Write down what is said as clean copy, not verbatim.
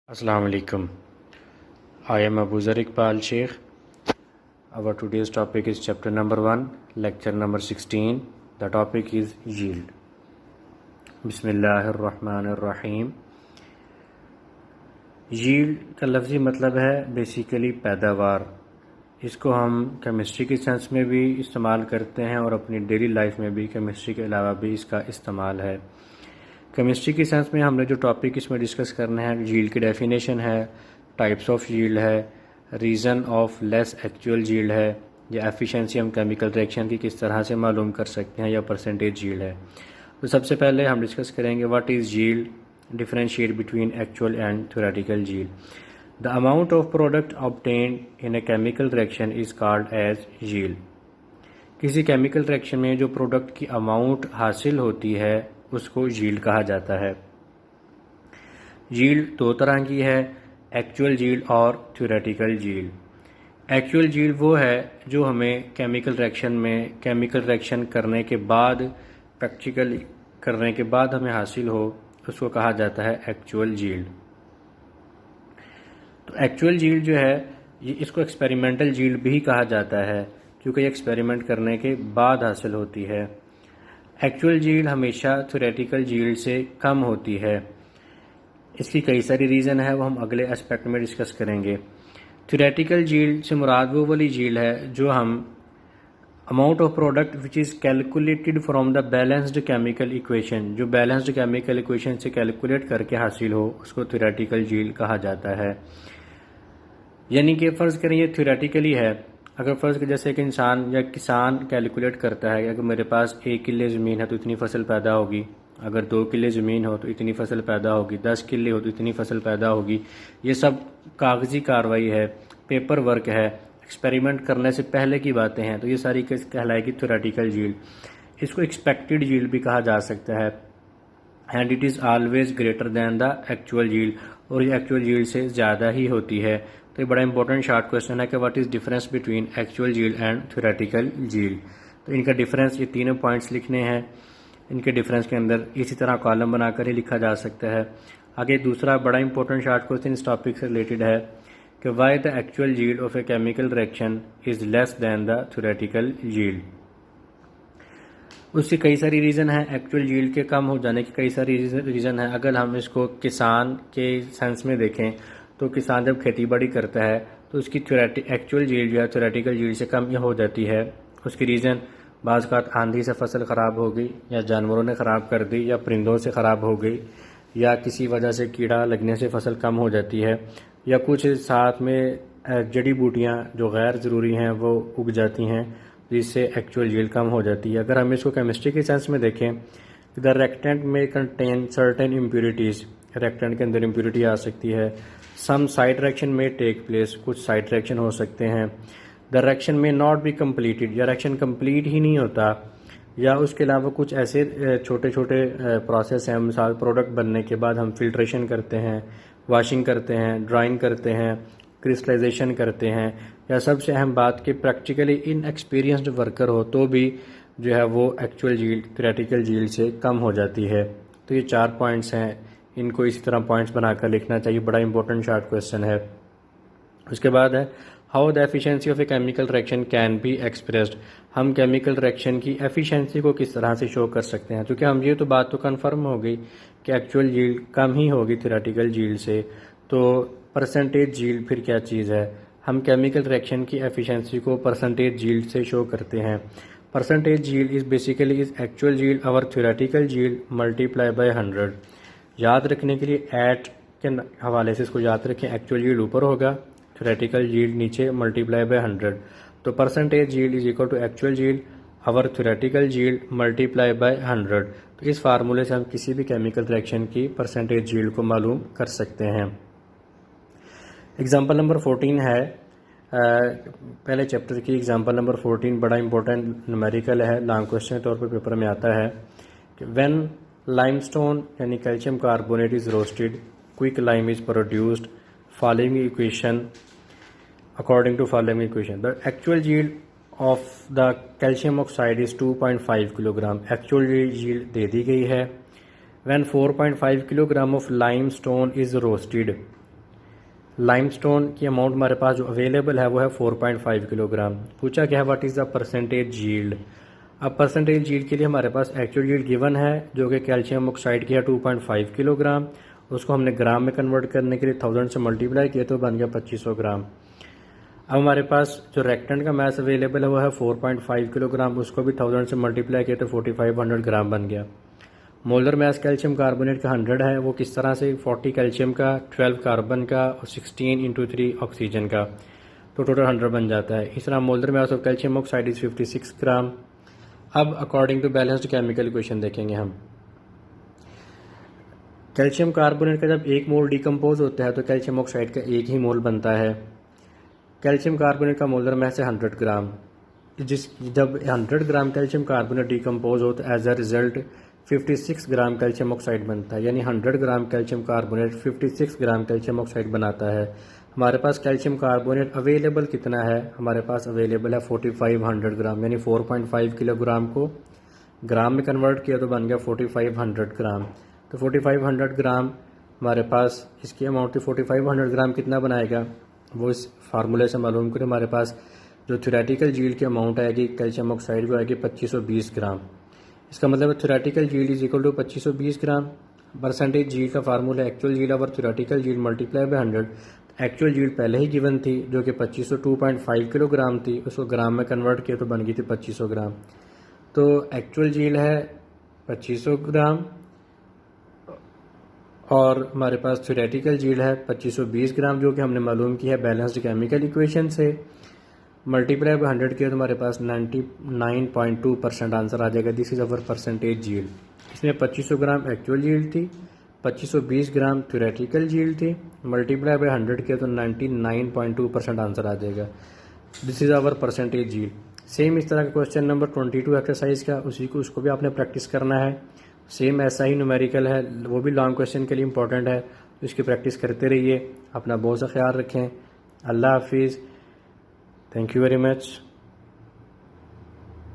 Assalamu alaikum. I am Abu Zar Iqbal Sheikh. Our today's topic is chapter number 1, lecture number 16. The topic is yield. बिस्मिल्लाहिर रहमानिर रहीम। Yield का लफ्ज़ी मतलब है बेसिकली पैदावार। इसको हम केमिस्ट्री के सेंस में भी इस्तेमाल करते हैं और अपनी डेली लाइफ में भी केमिस्ट्री के अलावा भी इसका इस्तेमाल है। केमिस्ट्री के सेंस में हमने जो टॉपिक इसमें डिस्कस करना है, यील्ड की डेफिनेशन है, टाइप्स ऑफ यील्ड है, reason of less actual yield है, या एफिशिएंसी हम केमिकल रिएक्शन की किस तरह से मालूम कर सकते हैं, या परसेंटेज यील्ड है। तो सबसे पहले हम डिस्कस करेंगे what is yield, differentiate between actual and theoretical yield. The amount of product obtained in a chemical reaction is called as yield. किसी केमिकल रिएक्शन में जो प्रोडक्ट की अमाउंट हासिल होती है उसको यील्ड कहा जाता है। यील्ड दो तरह की है, एक्चुअल यील्ड और थ्योरेटिकल यील्ड। एक्चुअल यील्ड वो है जो हमें केमिकल रिएक्शन करने के बाद, प्रैक्टिकल करने के बाद हमें हासिल हो, उसको कहा जाता है एक्चुअल यील्ड। तो एक्चुअल यील्ड जो है इसको एक्सपेरिमेंटल यील्ड भी कहा जाता है, क्योंकि ये एक्सपेरिमेंट करने के बाद हासिल होती है। एक्चुअल यील्ड हमेशा थ्योरेटिकल यील्ड से कम होती है। इसकी कई सारी रीज़न है, वो हम अगले एस्पेक्ट में डिस्कस करेंगे। थ्योरेटिकल यील्ड से मुराद वो वाली यील्ड है जो हम amount of product which is calculated from the balanced chemical equation, जो बैलेंस्ड केमिकल इक्वेशन से कैलकुलेट करके हासिल हो, उसको थ्योरेटिकल यील्ड कहा जाता है। यानी कि फ़र्ज़ करें ये थ्योरेटिकली है। अगर फ़र्ज़ के जैसे एक इंसान या किसान कैलकुलेट करता है कि अगर मेरे पास 1 किले ज़मीन है तो इतनी फसल पैदा होगी, अगर 2 किले ज़मीन हो तो इतनी फसल पैदा होगी, 10 किले हो तो इतनी फसल पैदा होगी। ये सब कागज़ी कार्रवाई है, पेपर वर्क है, एक्सपेरिमेंट करने से पहले की बातें हैं। तो ये सारी कहलाएगी थ्योरेटिकल यील्ड। इसको एक्सपेक्टेड यील्ड भी कहा जा सकता है, and it is always greater than the actual yield, और ये एक्चुअल यील्ड से ज़्यादा ही होती है। तो ये बड़ा इंपॉर्टेंट शॉर्ट क्वेश्चन है कि what is difference between actual yield and theoretical yield. तो इनका डिफरेंस, ये तीनों पॉइंट्स लिखने हैं। इनके डिफरेंस के अंदर इसी तरह कॉलम बनाकर ही लिखा जा सकता है। आगे दूसरा बड़ा इंपॉर्टेंट शॉर्ट क्वेश्चन इस टॉपिक से रिलेटेड है कि why the actual yield of A chemical reaction is less than the theoretical yield. उसकी कई सारी रीज़न है, एक्चुअल यील्ड के कम हो जाने की कई सारी रीज़न है। अगर हम इसको किसान के सेंस में देखें तो किसान जब खेती बाड़ी करता है तो उसकी एक्चुअल यील्ड जो है थ्योरेटिकल यील्ड से कम हो जाती है। उसकी रीज़न बाज़ का आंधी से फसल ख़राब हो गई, या जानवरों ने ख़राब कर दी, या परिंदों से ख़राब हो गई, या किसी वजह से कीड़ा लगने से फसल कम हो जाती है, या कुछ साथ में जड़ी बूटियाँ जो गैर ज़रूरी हैं वो उग जाती हैं, जिससे एक्चुअल यील्ड कम हो जाती है। अगर हम इसको केमिस्ट्री के सेंस में देखें, द रिएक्टेंट में कंटेन सर्टेन इम्प्योरिटीज़, रिएक्टेंट के अंदर इम्प्योरिटी आ सकती है। सम साइड रिएक्शन में टेक प्लेस, कुछ साइड रिएक्शन हो सकते हैं। द रिएक्शन में नॉट बी कम्प्लीटेड, या रिएक्शन कम्प्लीट ही नहीं होता, या उसके अलावा कुछ ऐसे छोटे छोटे प्रोसेस हैं। मिसाल प्रोडक्ट बनने के बाद हम फिल्ट्रेशन करते हैं, वॉशिंग करते हैं, ड्राइंग करते हैं, क्रिस्टलाइजेशन करते हैं, या सबसे अहम बात कि प्रैक्टिकली इनएक्सपीरियंस्ड वर्कर हो तो भी जो है वो एक्चुअल यील्ड थ्योरेटिकल यील्ड से कम हो जाती है। तो ये 4 पॉइंट्स हैं, इनको इसी तरह पॉइंट्स बनाकर लिखना चाहिए। बड़ा इंपॉर्टेंट शॉर्ट क्वेश्चन है। उसके बाद है how the efficiency of A chemical reaction can be expressed. हम केमिकल रिएक्शन की एफिशिएंसी को किस तरह से शो कर सकते हैं, क्योंकि हम ये तो बात तो कन्फर्म हो गई कि एक्चुअल यील्ड कम ही होगी थ्योरेटिकल यील्ड से। तो परसेंटेज यील्ड फिर क्या चीज़ है? हम केमिकल रिएक्शन की एफिशिएंसी को परसेंटेज यील्ड से शो करते हैं। Percentage yield is basically is actual yield और थ्योरेटिकल यील्ड मल्टीप्लाई बाय 100। याद रखने के लिए एट के हवाले से इसको याद रखें, एक्चुअल यील्ड ऊपर होगा, थ्योरेटिकल यील्ड नीचे, मल्टीप्लाई बाय 100। तो percentage yield is equal to actual yield और थ्योरेटिकल यील्ड मल्टीप्लाई बाय 100। तो इस फार्मूले से हम किसी भी केमिकल रिएक्शन की परसेंटेज यील्ड को मालूम कर सकते हैं। एग्जाम्पल नंबर 14 है पहले चैप्टर की एग्जाम्पल नंबर 14 बड़ा इंपॉर्टेंट न्यूमेरिकल है, लॉन्ग क्वेश्चन के तौर पर पेपर में आता है कि व्हेन लाइमस्टोन यानी calcium carbonate is roasted, quick lime is produced, following equation, according to following equation the actual yield of the calcium oxide is 2.5 kilogram. Actual yield दे दी गई है। When 4.5 kilogram of limestone is roasted, limestone की amount हमारे पास जो available है वो है 4.5 किलोग्राम। पूछा क्या है what is the percentage yield. अब परसेंटेज यील्ड के लिए हमारे पास एक्चुअल यील्ड गिवन है जो कि कैल्शियम ऑक्साइड की है 2.5 किलोग्राम। उसको हमने ग्राम में कन्वर्ट करने के लिए 1000 से मल्टीप्लाई किया तो बन गया 2500 ग्राम। अब हमारे पास जो रेक्टेंट का मास अवेलेबल है वो है 4.5 किलोग्राम, उसको भी 1000 से मल्टीप्लाई किया तो 4500 ग्राम बन गया। मोलर मास कैल्शियम कार्बोनेट का 100 है, वो किस तरह से 40 कैल्शियम का, 12 कार्बन का और 16 × 3 ऑक्सीजन का, तो टोटल 100 बन जाता है। इस तरह molar mass of calcium oxide is 56 gram. अब according to balanced chemical equation देखेंगे हम। कैल्शियम कार्बोनेट का जब 1 मोल डिकम्पोज होता है तो कैल्शियम ऑक्साइड का 1 ही मोल बनता है। कैल्शियम कार्बोनेट का मोलर मास है 100 ग्राम। जब 100 ग्राम कैल्शियम कार्बोनेट डिकम्पोज हो तो as a result 56 gram calcium oxide बनता है, यानी 100 gram calcium carbonate 56 gram calcium oxide बनाता है। हमारे पास कैल्शियम कार्बोनेट अवेलेबल कितना है, हमारे पास अवेलेबल है 4500 ग्राम, यानी 4.5 किलोग्राम को ग्राम में कन्वर्ट किया तो बन गया 4500 ग्राम। तो 4500 ग्राम हमारे पास इसकी अमाउंट थी। 4500 ग्राम कितना बनाएगा वो इस फार्मूले से मालूम करें। हमारे पास जो थ्योरेटिकल यील्ड की अमाउंट आएगी कैल्शियम ऑक्साइड को आएगी 2520 ग्राम। इसका मतलब है theoretical yield is equal to 2520 gram. Percentage yield का फार्मूला एक्चुअल यील्ड और theoretical yield multiply by 100। Actual yield पहले ही गिवन थी जो कि 2502.5 किलोग्राम थी, उसको ग्राम में कन्वर्ट किया तो बन गई थी 2500 ग्राम। तो एक्चुअल यील्ड है 2500 ग्राम और हमारे पास थ्योरेटिकल यील्ड है 2520 ग्राम, जो कि हमने मालूम की है बैलेंस्ड केमिकल इक्वेशन से। मल्टीप्लाई बाय 100 किया तो हमारे पास 99.2% आंसर आ जाएगा। This is our percentage yield. इसमें 2500 ग्राम एक्चुअल यील्ड थी, 2520 ग्राम थ्योरेटिकल यील्ड थी, मल्टीप्लाई बाय 100 किया तो 99.2% आंसर आ जाएगा। This is our percentage yield. Same इस तरह का क्वेश्चन नंबर 22 एक्सरसाइज का उसको भी आपने प्रैक्टिस करना है। सेम ऐसा ही न्यूमेरिकल है, वो भी लॉन्ग क्वेश्चन के लिए इंपॉर्टेंट है, तो इसकी प्रैक्टिस करते रहिए। अपना बहुत सा ख्याल रखें। अल्लाह हाफिज़। Thank you very much.